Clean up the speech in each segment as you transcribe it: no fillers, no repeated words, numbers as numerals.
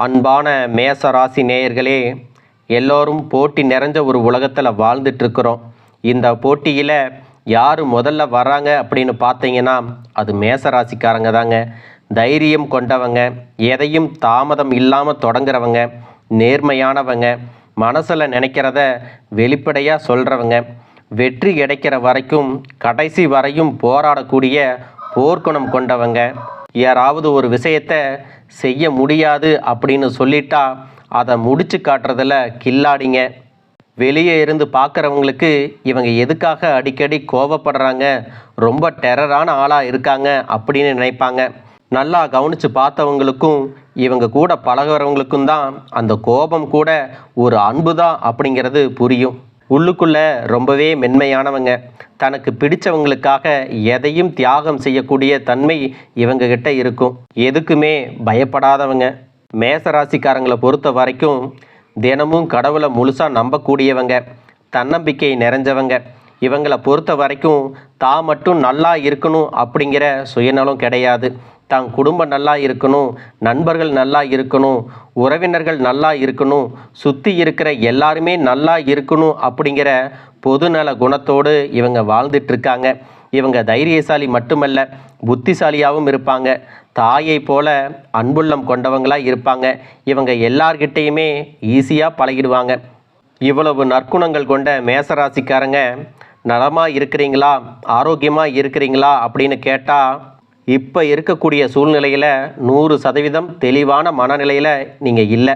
அன்பான மேச ராசி நேயர்களே, எல்லோரும் போட்டி நிறைஞ்ச ஒரு உலகத்தில் வாழ்ந்துட்டுருக்குறோம். இந்த போட்டியில் யார் முதல்ல வர்றாங்க அப்படின்னு பார்த்தீங்கன்னா, அது மேச ராசிக்காரங்க தாங்க. தைரியம் கொண்டவங்க, எதையும் தாமதம் இல்லாமல் தொடங்குறவங்க, நேர்மையானவங்க, மனசில் நினைக்கிறத வெளிப்படையாக சொல்கிறவங்க, வெற்றி கிடைக்கிற வரைக்கும் கடைசி வரையும் போராடக்கூடிய போர்க்குணம் கொண்டவங்க. யாராவது ஒரு விஷயத்தை செய்ய முடியாது அப்படின்னு சொல்லிட்டா அதை முடிச்சு காட்டுறதில் கில்லாடிங்க. வெளியே இருந்து பார்க்குறவங்களுக்கு இவங்க எதுக்காக அடிக்கடி கோபப்படுறாங்க, ரொம்ப டெரரான ஆளாக இருக்காங்க அப்படின்னு நினைப்பாங்க. நல்லா கவனித்து பார்த்தவங்களுக்கும் இவங்க கூட பழகிறவங்களுக்கும் தான் அந்த கோபம் கூட ஒரு அன்பு தான் அப்படிங்கிறது புரியும். உள்ளுக்குள்ளே ரொம்பவே மென்மையானவங்க. தனக்கு பிடிச்சவங்களுக்காக எதையும் தியாகம் செய்யக்கூடிய தன்மை இவங்ககிட்ட இருக்கும். எதுக்குமே பயப்படாதவங்க. மேசராசிக்காரங்களை பொறுத்த வரைக்கும் தினமும் கடவுளை முழுசாக நம்பக்கூடியவங்க, தன்னம்பிக்கை நிறைஞ்சவங்க. இவங்களை பொறுத்த வரைக்கும் தான் மட்டும் நல்லா இருக்கணும் அப்படிங்கிற சுயநலம் கிடையாது. தான் குடும்பம் நல்லா இருக்கணும், நண்பர்கள் நல்லா இருக்கணும், உறவினர்கள் நல்லா இருக்கணும், சுற்றி இருக்கிற எல்லாருமே நல்லா இருக்கணும் அப்படிங்கிற பொதுநல குணத்தோடு இவங்க வாழ்ந்துட்டுருக்காங்க. இவங்க தைரியசாலி மட்டுமல்ல, புத்திசாலியாகவும் இருப்பாங்க. தாயை போல அன்புள்ளம் கொண்டவங்களாக இருப்பாங்க. இவங்க எல்லார்கிட்டேயுமே ஈஸியாக பழகிடுவாங்க. இவ்வளவு நற்குணங்கள் கொண்ட மேசராசிக்காரங்க நலமாக இருக்கிறீங்களா, ஆரோக்கியமாக இருக்கிறீங்களா அப்படின்னு கேட்டால், இப்போ இருக்கக்கூடிய சூழ்நிலையில் 100% தெளிவான மனநிலையில் நீங்கள் இல்லை.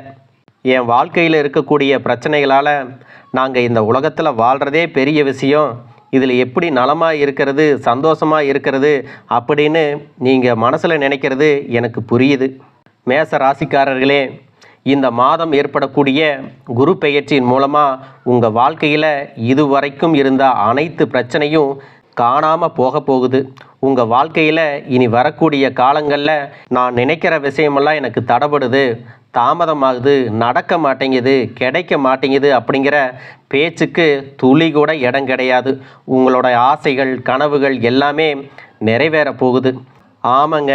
என் வாழ்க்கையில் இருக்கக்கூடிய பிரச்சனைகளால் நாங்கள் இந்த உலகத்தில் வாழ்கிறதே பெரிய விஷயம், இதில் எப்படி நலமாக இருக்கிறது, சந்தோஷமாக இருக்கிறது அப்படின்னு நீங்கள் மனசில் நினைக்கிறது எனக்கு புரியுது. மேச ராசிக்காரர்களே, இந்த மாதம் ஏற்படக்கூடிய குரு பெயர்ச்சியின் மூலமாக உங்கள் வாழ்க்கையில் இதுவரைக்கும் இருந்த அனைத்து பிரச்சனையும் காணாமல் போக போகுது. உங்கள் வாழ்க்கையில் இனி வரக்கூடிய காலங்களில் நான் நினைக்கிற விஷயமெல்லாம் எனக்கு தடைபடுது, தாமதமாகுது, நடக்க மாட்டேங்குது, கிடைக்க மாட்டேங்குது அப்படிங்கிற பேச்சுக்கு துளி கூட இடம் கிடையாது. உங்களோட ஆசைகள், கனவுகள் எல்லாமே நிறைவேற போகுது. ஆமாங்க,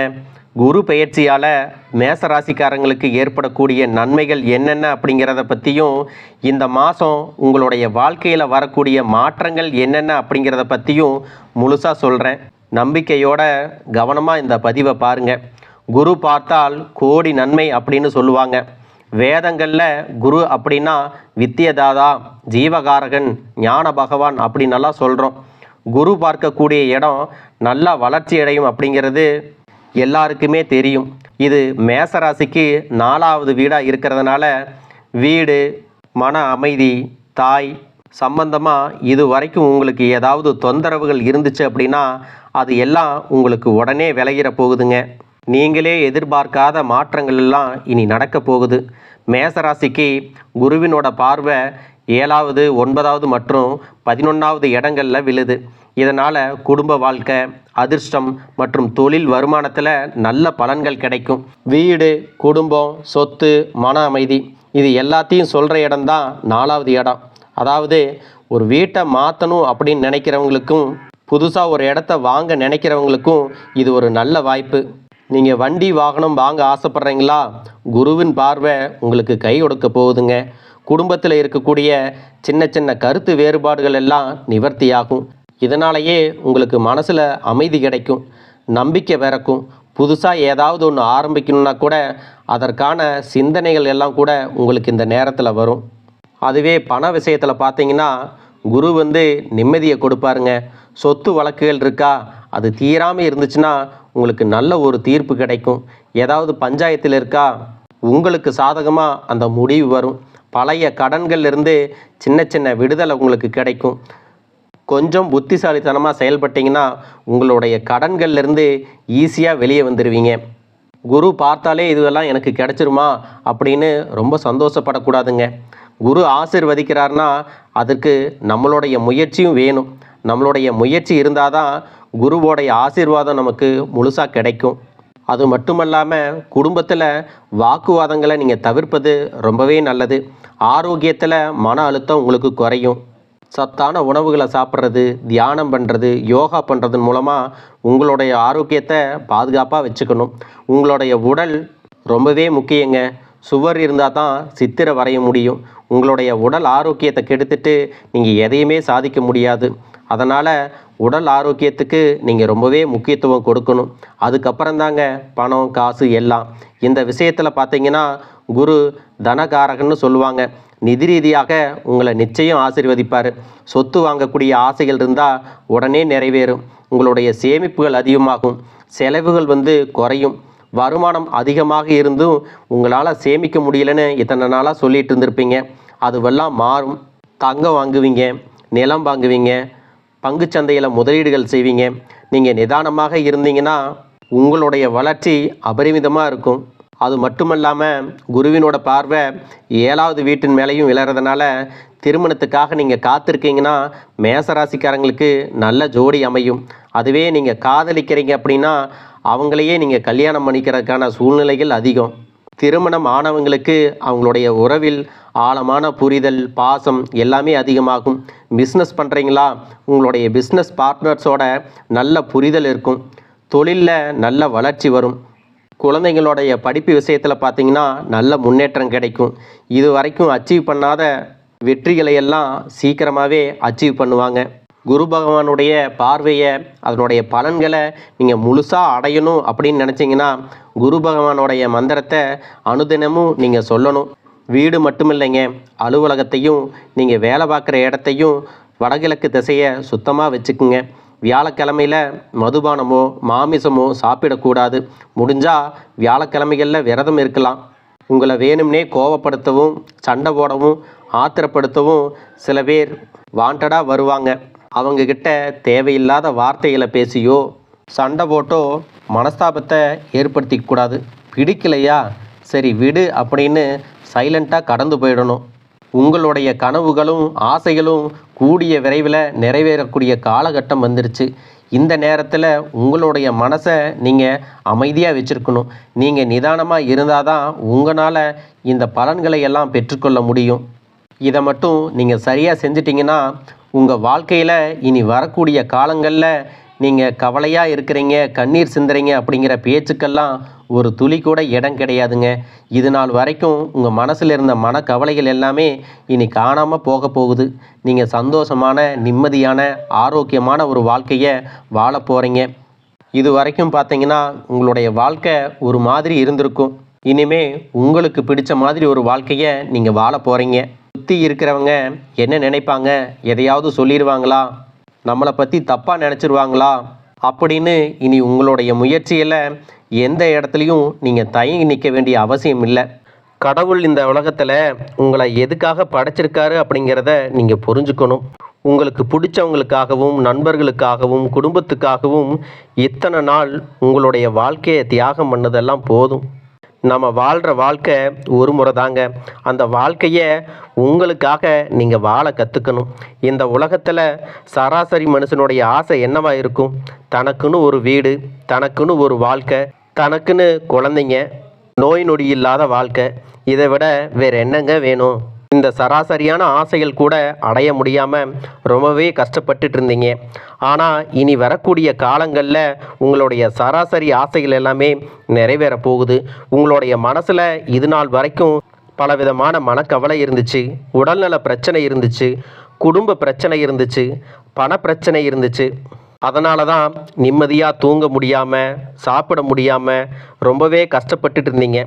குரு பெயர்ச்சியால் மேசராசிக்காரங்களுக்கு ஏற்படக்கூடிய நன்மைகள் என்னென்ன அப்படிங்கிறத பற்றியும், இந்த மாதம் உங்களுடைய வாழ்க்கையில் வரக்கூடிய மாற்றங்கள் என்னென்ன அப்படிங்கிறத பற்றியும் முழுசாக சொல்கிறேன். நம்பிக்கையோட கவனமாக இந்த பதிவை பாருங்கள். குரு பார்த்தால் கோடி நன்மை அப்படின்னு சொல்லுவாங்க. வேதங்களில் குரு அப்படின்னா வித்தியதாதா, ஜீவகாரகன், ஞான பகவான் அப்படின்னெல்லாம் சொல்கிறோம். குரு பார்க்கக்கூடிய இடம் நல்லா வளர்ச்சி அடையும் அப்படிங்கிறது எல்லாருக்குமே தெரியும். இது மேசராசிக்கு 4வது வீடாக இருக்கிறதுனால வீடு, மன அமைதி, தாய் சம்பந்தமாக இது வரைக்கும் உங்களுக்கு ஏதாவது தொந்தரவுகள் இருந்துச்சு அப்படின்னா அது எல்லாம் உங்களுக்கு உடனே விலகிற போகுதுங்க. நீங்களே எதிர்பார்க்காத மாற்றங்கள் எல்லாம் இனி நடக்க போகுது. மேசராசிக்கு குருவினோட பார்வை 7வது, 9வது மற்றும் 11வது இடங்களில் விழுது. இதனால் குடும்ப வாழ்க்கை, அதிர்ஷ்டம் மற்றும் தொழில் வருமானத்தில் நல்ல பலன்கள் கிடைக்கும். வீடு, குடும்பம், சொத்து, மன அமைதி இது எல்லாத்தையும் சொல்கிற இடம்தான் 4வது இடம். அதாவது ஒரு வீட்டை மாற்றணும் அப்படின்னு நினைக்கிறவங்களுக்கும், புதுசாக ஒரு இடத்த வாங்க நினைக்கிறவங்களுக்கும் இது ஒரு நல்ல வாய்ப்பு. நீங்கள் வண்டி வாகனம் வாங்க ஆசைப்பட்றீங்களா? குருவின் பார்வை உங்களுக்கு கை கொடுக்க போகுதுங்க. குடும்பத்தில் இருக்கக்கூடிய சின்ன சின்ன கருத்து வேறுபாடுகள் எல்லாம் நிவர்த்தியாகும். இதனாலேயே உங்களுக்கு மனசில் அமைதி கிடைக்கும், நம்பிக்கை பிறக்கும். புதுசாக ஏதாவது ஒன்று ஆரம்பிக்கணுன்னா கூட அதற்கான சிந்தனைகள் எல்லாம் கூட உங்களுக்கு இந்த நேரத்தில் வரும். அதுவே பண விஷயத்தில் பார்த்தீங்கன்னா, குரு நிம்மதியை கொடுப்பாருங்க. சொத்து வழக்குகள் இருக்கா, அது தீராமல் இருந்துச்சுன்னா உங்களுக்கு நல்ல ஒரு தீர்ப்பு கிடைக்கும். ஏதாவது பஞ்சாயத்தில் இருக்கா, உங்களுக்கு சாதகமாக அந்த முடிவு வரும். பழைய கடன்கள்லேருந்து சின்ன சின்ன விடுதலை உங்களுக்கு கிடைக்கும். கொஞ்சம் புத்திசாலித்தனமாக செயல்பட்டிங்கன்னா உங்களுடைய கடன்கள்லேருந்து ஈஸியாக வெளியே வந்துடுவீங்க. குரு பார்த்தாலே இதுவெல்லாம் எனக்கு கிடைச்சிருமா அப்படின்னு ரொம்ப சந்தோஷப்படக்கூடாதுங்க. குரு ஆசீர்வதிக்கிறார்னா அதற்கு நம்மளுடைய முயற்சியும் வேணும். நம்மளுடைய முயற்சி இருந்தால் தான் குருவோடைய ஆசீர்வாதம் நமக்கு முழுசாக கிடைக்கும். அது மட்டுமல்லாமல் குடும்பத்தில் வாக்குவாதங்களை நீங்கள் தவிர்ப்பது ரொம்பவே நல்லது. ஆரோக்கியத்தில் மன அழுத்தம் உங்களுக்கு குறையும். சத்தான உணவுகளை சாப்பிட்றது, தியானம் பண்ணுறது, யோகா பண்ணுறதன் மூலமாக உங்களுடைய ஆரோக்கியத்தை பாதுகாப்பாக வச்சுக்கணும். உங்களுடைய உடல் ரொம்பவே முக்கியங்க. சுவர் இருந்தால் தான் சித்திரை வரைய முடியும். உங்களுடைய உடல் ஆரோக்கியத்தை கெடுத்துட்டு நீங்கள் எதையுமே சாதிக்க முடியாது. அதனால் உடல் ஆரோக்கியத்துக்கு நீங்கள் ரொம்பவே முக்கியத்துவம் கொடுக்கணும். அதுக்கப்புறம் தாங்க பணம் காசு எல்லாம். இந்த விஷயத்தில் பார்த்தீங்கன்னா குரு தனகாரகன்னு சொல்லுவாங்க. நிதி ரீதியாக உங்களை நிச்சயம் ஆசீர்வதிப்பார். சொத்து வாங்கக்கூடிய ஆசைகள் இருந்தால் உடனே நிறைவேறும். உங்களுடைய சேமிப்புகள் அதிகமாகும். செலவுகள் குறையும். வருமானம் அதிகமாக இருந்தும் உங்களால் சேமிக்க முடியலன்னு இத்தனை நாளாக சொல்லிட்டு இருந்திருப்பீங்க. அதுவெல்லாம் மாறும். தங்கம் வாங்குவீங்க, நிலம் வாங்குவீங்க, பங்குச்சந்தையில் முதலீடுகள் செய்வீங்க. நீங்கள் நிதானமாக இருந்தீங்கன்னா உங்களுடைய வளர்ச்சி அபரிமிதமாக இருக்கும். அது மட்டுமல்லாமல் குருவினோட பார்வை 7வது வீட்டின் மேலேயும் விழறதுனால திருமணத்துக்காக நீங்கள் காத்திருக்கீங்கன்னா மேசராசிக்காரங்களுக்கு நல்ல ஜோடி அமையும். அதுவே நீங்கள் காதலிக்கிறீங்க அப்படின்னா அவங்களையே நீங்கள் கல்யாணம் பண்ணிக்கிறதுக்கான சூழ்நிலைகள் அதிகம். திருமணம் ஆனவங்களுக்கு அவங்களுடைய உறவில் ஆழமான புரிதல், பாசம் எல்லாமே அதிகமாகும். பிஸ்னஸ் பண்ணுறீங்களா, உங்களுடைய பிஸ்னஸ் பார்ட்னர்ஸோட நல்ல புரிதல் இருக்கும். தொழிலில் நல்ல வளர்ச்சி வரும். குழந்தைங்களுடைய படிப்பு விஷயத்தில் பார்த்தீங்கன்னா நல்ல முன்னேற்றம் கிடைக்கும். இது வரைக்கும் அச்சீவ் பண்ணாத வெற்றிகளை எல்லாம் சீக்கிரமாகவே அச்சீவ் பண்ணுவாங்க. குரு பகவானுடைய பார்வையை, அதனுடைய பலன்களை நீங்கள் முழுசாக அடையணும் அப்படின்னு நினச்சிங்கன்னா குரு பகவானுடைய மந்திரத்தை அனுதினமும் நீங்கள் சொல்லணும். வீடு மட்டும் இல்லைங்க, அலுவலகத்தையும் நீங்கள் வேலை பார்க்குற இடத்தையும் வடகிழக்கு திசையை சுத்தமாக வச்சுக்குங்க. வியாழக்கிழமையில் மதுபானமோ மாமிசமோ சாப்பிடக்கூடாது. முடிஞ்சால் வியாழக்கிழமைகளில் விரதம் இருக்கலாம். உங்களை வேணும்னே கோவப்படுத்தவும், சண்டை போடவும், ஆத்திரப்படுத்தவும் சில பேர் வாண்டடாக வருவாங்க. அவங்கக்கிட்ட தேவையில்லாத வார்த்தைகளை பேசியோ சண்டை போட்டோ மனஸ்தாபத்தை ஏற்படுத்திக்கூடாது. பிடிக்கலையா, சரி விடு அப்படின்னு சைலண்ட்டாக கடந்து போயிடணும். உங்களுடைய கனவுகளும் ஆசைகளும் கூடிய விரைவில் நிறைவேறக்கூடிய காலகட்டம் வந்துருச்சு. இந்த நேரத்தில் உங்களுடைய மனசை நீங்கள் அமைதியாக வச்சுருக்கணும். நீங்கள் நிதானமாக இருந்தால் தான் உங்களால் இந்த பலன்களை எல்லாம் பெற்றுக்கொள்ள முடியும். இதை மட்டும் நீங்கள் சரியாக செஞ்சிட்டிங்கன்னா உங்கள் வாழ்க்கையில் இனி வரக்கூடிய காலங்களில் நீங்கள் கவலையாக இருக்கிறீங்க, கண்ணீர் சிந்துறீங்க அப்படிங்கிற பேச்சுக்கெல்லாம் ஒரு துளி கூட இடம் கிடையாதுங்க. இது நாள் வரைக்கும் உங்கள் மனசில் இருந்த மனக்கவலைகள் எல்லாமே இனி காணாமல் போக போகுது. நீங்கள் சந்தோஷமான, நிம்மதியான, ஆரோக்கியமான ஒரு வாழ்க்கையை வாழ போகிறீங்க. இது வரைக்கும் பார்த்தீங்கன்னா உங்களுடைய வாழ்க்கை ஒரு மாதிரி இருந்திருக்கும். இனிமே உங்களுக்கு பிடிச்ச மாதிரி ஒரு வாழ்க்கையை நீங்கள் வாழ போகிறீங்க. சுற்றி இருக்கிறவங்க என்ன நினைப்பாங்க, எதையாவது சொல்லிடுவாங்களா, நம்மளை பற்றி தப்பாக நினச்சிருவாங்களா அப்படின்னு இனி உங்களுடைய முயற்சியில் எந்த இடத்துலையும் நீங்கள் தயங்கி நிற்க வேண்டிய அவசியம் இல்லை. கடவுள் இந்த உலகத்தில் உங்களை எதுக்காக படைச்சிருக்காரு அப்படிங்கிறத நீங்கள் புரிஞ்சுக்கணும். உங்களுக்கு பிடிச்சவங்களுக்காகவும், நண்பர்களுக்காகவும், குடும்பத்துக்காகவும் இத்தனை நாள் உங்களுடைய வாழ்க்கையை தியாகம் பண்ணதெல்லாம் போதும். நம்ம வாழ்கிற வாழ்க்கை ஒரு முறை தாங்க. அந்த வாழ்க்கையை உங்களுக்காக நீங்கள் வாழ கற்றுக்கணும். இந்த உலகத்தில் சராசரி மனுஷனுடைய ஆசை என்னவா இருக்கும்? தனக்குன்னு ஒரு வீடு, தனக்குன்னு ஒரு வாழ்க்கை, தனக்குன்னு குழந்தைங்க, நோய் நொடி இல்லாத வாழ்க்கை. இதை விட வேறு என்னங்க வேணும்? இந்த சராசரியான ஆசைகள் கூட அடைய முடியாமல் ரொம்பவே கஷ்டப்பட்டுட்டு இருந்தீங்க. ஆனால் இனி வரக்கூடிய காலங்களில் உங்களுடைய சராசரி ஆசைகள் எல்லாமே நிறைவேற போகுது. உங்களுடைய மனசில் இது நாள் வரைக்கும் பலவிதமான மனக்கவலை இருந்துச்சு, உடல்நல பிரச்சனை இருந்துச்சு, குடும்ப பிரச்சனை இருந்துச்சு, பண பிரச்சனை இருந்துச்சு. அதனால தான் நிம்மதியாக தூங்க முடியாமல், சாப்பிட முடியாமல் ரொம்பவே கஷ்டப்பட்டுட்டு இருந்தீங்க.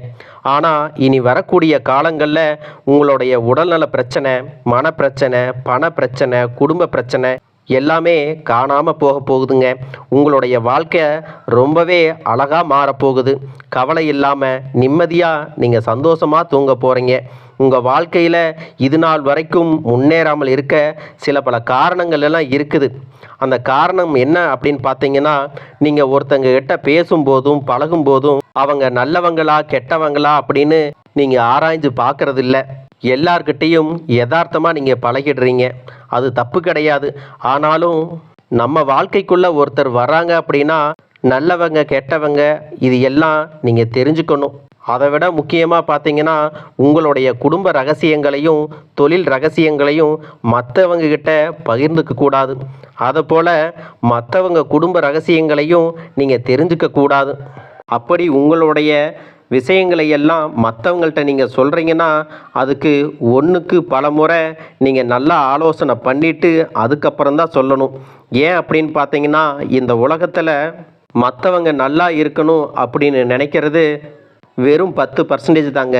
ஆனால் இனி வரக்கூடிய காலங்களில் உங்களுடைய உடல்நல பிரச்சனை, மனப்பிரச்சனை, பண பிரச்சனை, குடும்ப பிரச்சனை எல்லாமே காணாமல் போக போகுதுங்க. உங்களுடைய வாழ்க்கை ரொம்பவே அழகாக மாறப்போகுது. கவலை இல்லாமல் நிம்மதியாக நீங்கள் சந்தோஷமாக தூங்க போகிறீங்க. உங்கள் வாழ்க்கையில் இது நாள் வரைக்கும் முன்னேறாமல் இருக்க சில பல காரணங்கள் எல்லாம் இருக்குது. அந்த காரணம் என்ன அப்படின்னு பார்த்தீங்கன்னா, நீங்கள் ஒருத்தங்க கிட்ட பேசும்போதும் பழகும்போதும் அவங்க நல்லவங்களா கெட்டவங்களா அப்படின்னு நீங்கள் ஆராய்ஞ்சு பார்க்கறதில்ல. எல்லார்கிட்டையும் யதார்த்தமாக நீங்கள் பழகிடுறீங்க. அது தப்பு கிடையாது. ஆனாலும் நம்ம வாழ்க்கைக்குள்ளே ஒருத்தர் வராங்க அப்படின்னா நல்லவங்க கெட்டவங்க இது எல்லாம் நீங்கள் தெரிஞ்சுக்கணும். அதை விட முக்கியமாக பார்த்தீங்கன்னா உங்களுடைய குடும்ப ரகசியங்களையும் தொழில் ரகசியங்களையும் மற்றவங்க கிட்ட பகிர்ந்துக்க கூடாது. அதுபோல் மற்றவங்க குடும்ப ரகசியங்களையும் நீங்கள் தெரிஞ்சுக்க கூடாது. அப்படி உங்களுடைய விஷயங்களை எல்லாம் மற்றவங்கள்ட்ட நீங்கள் சொல்கிறீங்கன்னா அதுக்கு ஒன்றுக்கு பல முறை நீங்கள் நல்லா ஆலோசனை பண்ணிவிட்டு அதுக்கப்புறம் தான் சொல்லணும். ஏன் அப்படின்னு பார்த்தீங்கன்னா, இந்த உலகத்தில் மற்றவங்க நல்லா இருக்கணும் அப்படின்னு நினைக்கிறது வெறும் 10% தாங்க.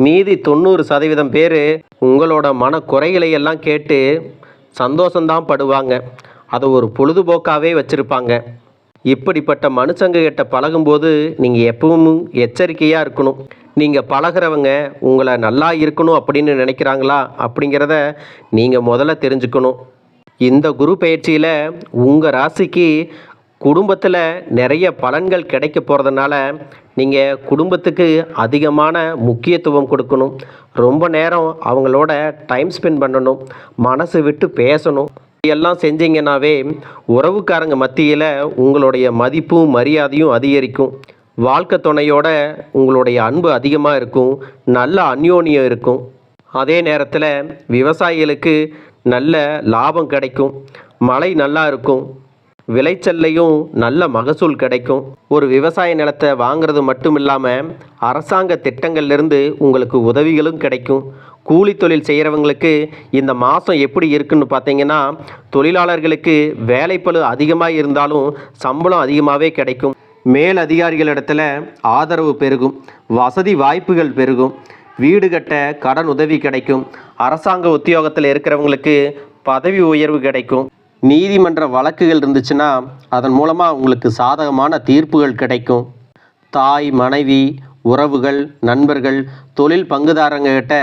மீதி 90% பேர் உங்களோட மனக்குறைகளை எல்லாம் கேட்டு சந்தோஷந்தான் படுவாங்க. அதை ஒரு பொழுதுபோக்காகவே வச்சுருப்பாங்க. இப்படிப்பட்ட மனுஷங்க கிட்ட பழகும்போது நீங்கள் எப்பவும் எச்சரிக்கையாக இருக்கணும். நீங்கள் பழகிறவங்க உங்களை நல்லா இருக்கணும் அப்படின்னு நினைக்கிறாங்களா அப்படிங்கிறத நீங்கள் முதல்ல தெரிஞ்சுக்கணும். இந்த குரு பயிற்சியில் உங்கள் ராசிக்கு குடும்பத்தில் நிறைய பலன்கள் கிடைக்க போகிறதுனால நீங்கள் குடும்பத்துக்கு அதிகமான முக்கியத்துவம் கொடுக்கணும். ரொம்ப நேரம் அவங்களோட டைம் ஸ்பெண்ட் பண்ணணும். மனசு விட்டு பேசணும். எல்லாம் செஞ்சீங்கன்னாவே உறவுக்காரங்க மத்தியில் உங்களுடைய மதிப்பும் மரியாதையும் அதிகரிக்கும். வாழ்க்கை துணையோட உங்களுடைய அன்பு அதிகமாக இருக்கும். நல்ல அந்யோன்யம் இருக்கும். அதே நேரத்தில் விவசாயிகளுக்கு நல்ல லாபம் கிடைக்கும். மழை நல்லா இருக்கும். விளைச்சல்லையும் நல்ல மகசூல் கிடைக்கும். ஒரு விவசாய நிலத்தை வாங்கிறது மட்டும் இல்லாமல் அரசாங்க திட்டங்கள்லேருந்து உங்களுக்கு உதவிகளும் கிடைக்கும். கூலி தொழில் செய்கிறவங்களுக்கு இந்த மாதம் எப்படி இருக்குன்னு பார்த்தீங்கன்னா, தொழிலாளர்களுக்கு வேலைப்பளு அதிகமாக இருந்தாலும் சம்பளம் அதிகமாகவே கிடைக்கும். மேல் அதிகாரிகளிடத்துல ஆதரவு பெருகும். வசதி வாய்ப்புகள் பெருகும். வீடு கட்ட கடன் உதவி கிடைக்கும். அரசாங்க உத்தியோகத்தில் இருக்கிறவங்களுக்கு பதவி உயர்வு கிடைக்கும். நீதிமன்ற வழக்குகள் இருந்துச்சுன்னா அதன் மூலமாக உங்களுக்கு சாதகமான தீர்ப்புகள் கிடைக்கும். தாய், மனைவி, உறவுகள், நண்பர்கள், தொழில் பங்குதாரங்ககிட்ட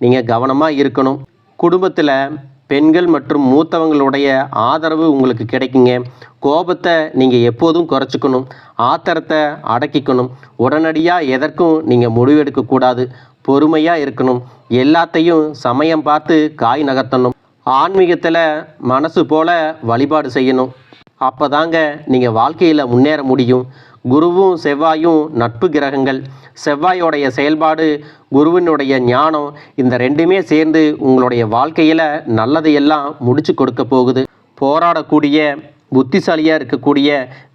நீங்கள் கவனமாக இருக்கணும். குடும்பத்தில் பெண்கள் மற்றும் மூத்தவங்களுடைய ஆதரவு உங்களுக்கு கிடைக்குங்க. கோபத்தை நீங்கள் எப்போதும் குறைச்சிக்கணும். ஆத்திரத்தை அடக்கிக்கணும். உடனடியாக எதற்கும் நீங்கள் முடிவெடுக்கக்கூடாது. பொறுமையாக இருக்கணும். எல்லாத்தையும் சமயம் பார்த்து காய் நகர்த்தணும். ஆன்மீகத்தில் மனசு போல வழிபாடு செய்யணும். அப்போ தாங்க நீங்கள் வாழ்க்கையில் முன்னேற முடியும். குருவும் செவ்வாயும் நட்பு கிரகங்கள். செவ்வாயோடைய செயல்பாடு, குருவினுடைய ஞானம், இந்த ரெண்டுமே சேர்ந்து உங்களுடைய வாழ்க்கையில் நல்லதையெல்லாம் முடிச்சு கொடுக்க போகுது. போராடக்கூடிய, புத்திசாலியாக இருக்கக்கூடிய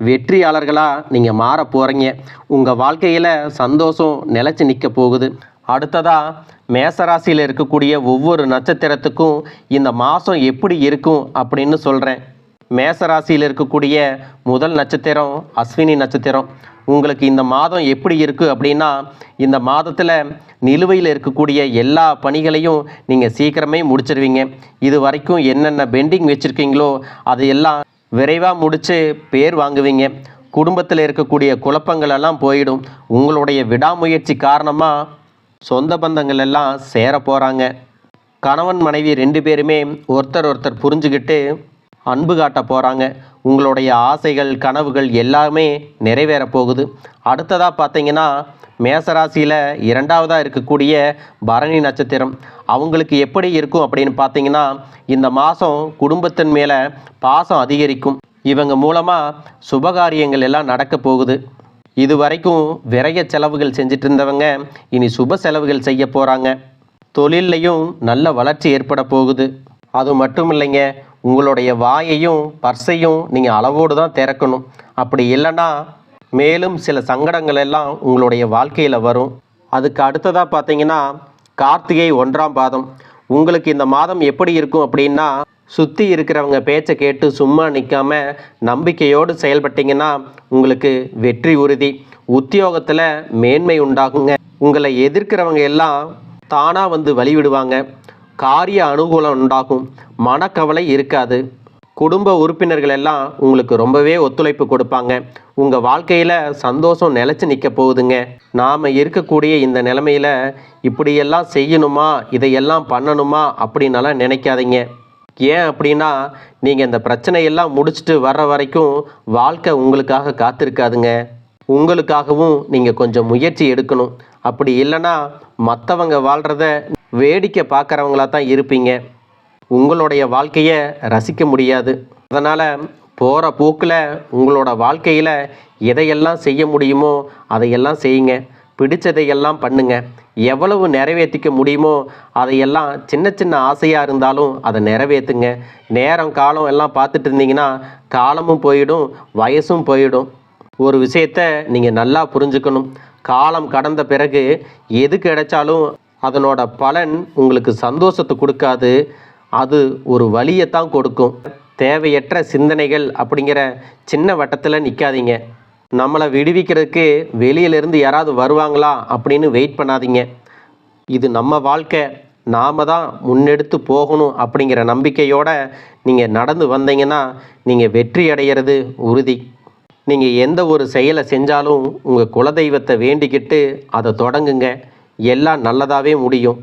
வெற்றியாளர்களாக நீங்கள் மாற போகிறீங்க. உங்கள் வாழ்க்கையில் சந்தோஷம் நிலச்சி நிற்க போகுது. அடுத்ததாக மேசராசியில் இருக்கக்கூடிய ஒவ்வொரு நட்சத்திரத்துக்கும் இந்த மாதம் எப்படி இருக்கும் அப்படின்னு சொல்கிறேன். மேசராசியில் இருக்கக்கூடிய முதல் நட்சத்திரம் அஸ்வினி நட்சத்திரம். உங்களுக்கு இந்த மாதம் எப்படி இருக்குது அப்படின்னா, இந்த மாதத்தில் நிலுவையில் இருக்கக்கூடிய எல்லா பணிகளையும் நீங்கள் சீக்கிரமே முடிச்சிருவீங்க. இது வரைக்கும் என்னென்ன பெண்டிங் வச்சுருக்கீங்களோ அதையெல்லாம் விரைவாக முடித்து பேர் வாங்குவீங்க. குடும்பத்தில் இருக்கக்கூடிய குழப்பங்கள் எல்லாம் போயிடும். உங்களுடைய விடாமுயற்சி காரணமாக சொந்த பந்தங்கள் எல்லாம் சேர போகிறாங்க. கணவன் மனைவி 2 பேருமே ஒருத்தர் புரிஞ்சுக்கிட்டு அன்பு காட்ட போகிறாங்க. உங்களுடைய ஆசைகள், கனவுகள் எல்லாமே நிறைவேற போகுது. அடுத்ததாக பார்த்தீங்கன்னா, மேசராசியில் 2வதாக இருக்கக்கூடிய பரணி நட்சத்திரம். அவங்களுக்கு எப்படி இருக்கும் அப்படின்னு பார்த்தீங்கன்னா, இந்த மாதம் குடும்பத்தின் மேலே பாசம் அதிகரிக்கும். இவங்க மூலமாக சுபகாரியங்கள் எல்லாம் நடக்க போகுது. இது வரைக்கும் விரைய செலவுகள் செஞ்சிட்டு இருந்தவங்க இனி சுப செலவுகள் செய்ய போகிறாங்க. தொழிலையும் நல்ல வளர்ச்சி ஏற்பட போகுது. அது மட்டும் இல்லைங்க, உங்களுடைய வாயையும் பர்ஸையும் நீங்கள் அளவோடு தான் திறக்கணும். அப்படி இல்லைன்னா மேலும் சில சங்கடங்கள் எல்லாம் உங்களுடைய வாழ்க்கையில் வரும். அதுக்கு அடுத்ததாக பார்த்தீங்கன்னா, கார்த்திகை 1ஆம் பாதம். உங்களுக்கு இந்த மாதம் எப்படி இருக்கும் அப்படின்னா, சுற்றி இருக்கிறவங்க பேச்சை கேட்டு சும்மா நிற்காம நம்பிக்கையோடு செயல்பட்டீங்கன்னா உங்களுக்கு வெற்றி உறுதி. உத்தியோகத்தில் மேன்மை உண்டாகுங்க. உங்களை எதிர்க்கிறவங்க எல்லாம் தானாக வந்து வழிவிடுவாங்க. காரிய அனுகூலம் உண்டாகும். மனக்கவலை இருக்காது. குடும்ப உறுப்பினர்கள் எல்லாம் உங்களுக்கு ரொம்பவே ஒத்துழைப்பு கொடுப்பாங்க. உங்கள் வாழ்க்கையில் சந்தோஷம் நிலச்சி நிற்க போகுதுங்க. நாம் இருக்கக்கூடிய இந்த நிலைமையில் இப்படியெல்லாம் செய்யணுமா, இதையெல்லாம் பண்ணணுமா அப்படின்னலாம் நினைக்காதீங்க. ஏன் அப்படின்னா, நீங்கள் இந்த பிரச்சனையெல்லாம் முடிச்சுட்டு வர்ற வரைக்கும் வாழ்க்கை உங்களுக்காக காத்திருக்காதுங்க. உங்களுக்காகவும் நீங்கள் கொஞ்சம் முயற்சி எடுக்கணும். அப்படி இல்லைன்னா மற்றவங்க வாழ்கிறத வேடிக்கை பார்க்குறவங்களா தான் இருப்பீங்க. உங்களுடைய வாழ்க்கையை ரசிக்க முடியாது. அதனால் போகிற போக்கில் உங்களோட வாழ்க்கையில் எதையெல்லாம் செய்ய முடியுமோ அதையெல்லாம் செய்யுங்க. பிடிச்சதையெல்லாம் பண்ணுங்க. எவ்வளவு நிறைவேற்றிக்க முடியுமோ அதையெல்லாம் சின்ன சின்ன ஆசையாக இருந்தாலும் அதை நிறைவேற்றுங்க. நேரம் காலம் எல்லாம் பார்த்துட்டு இருந்தீங்கன்னா காலமும் போயிடும், வயசும் போயிடும். ஒரு விஷயத்தை நீங்கள் நல்லா புரிஞ்சுக்கணும். காலம் கடந்த பிறகு எது கிடைச்சாலும் அதனோட பலன் உங்களுக்கு சந்தோஷத்தை கொடுக்காது, அது ஒரு வலியைத்தான் கொடுக்கும். தேவையற்ற சிந்தனைகள் அப்படிங்கிற சின்ன வட்டத்தில் நிற்காதீங்க. நம்மளை விடுவிக்கிறதுக்கு வெளியிலேருந்து யாராவது வருவாங்களா அப்படின்னு வெயிட் பண்ணாதீங்க. இது நம்ம வாழ்க்கை, நாம் தான் முன்னெடுத்து போகணும் அப்படிங்கிற நம்பிக்கையோடு நீங்கள் நடந்து வந்தீங்கன்னா நீங்கள் வெற்றி அடைகிறது உறுதி. நீங்கள் எந்த ஒரு செயலை செஞ்சாலும் உங்கள் குலதெய்வத்தை வேண்டிக்கிட்டு அதை தொடங்குங்க. எல்லாம் நல்லதாகவே முடியும்.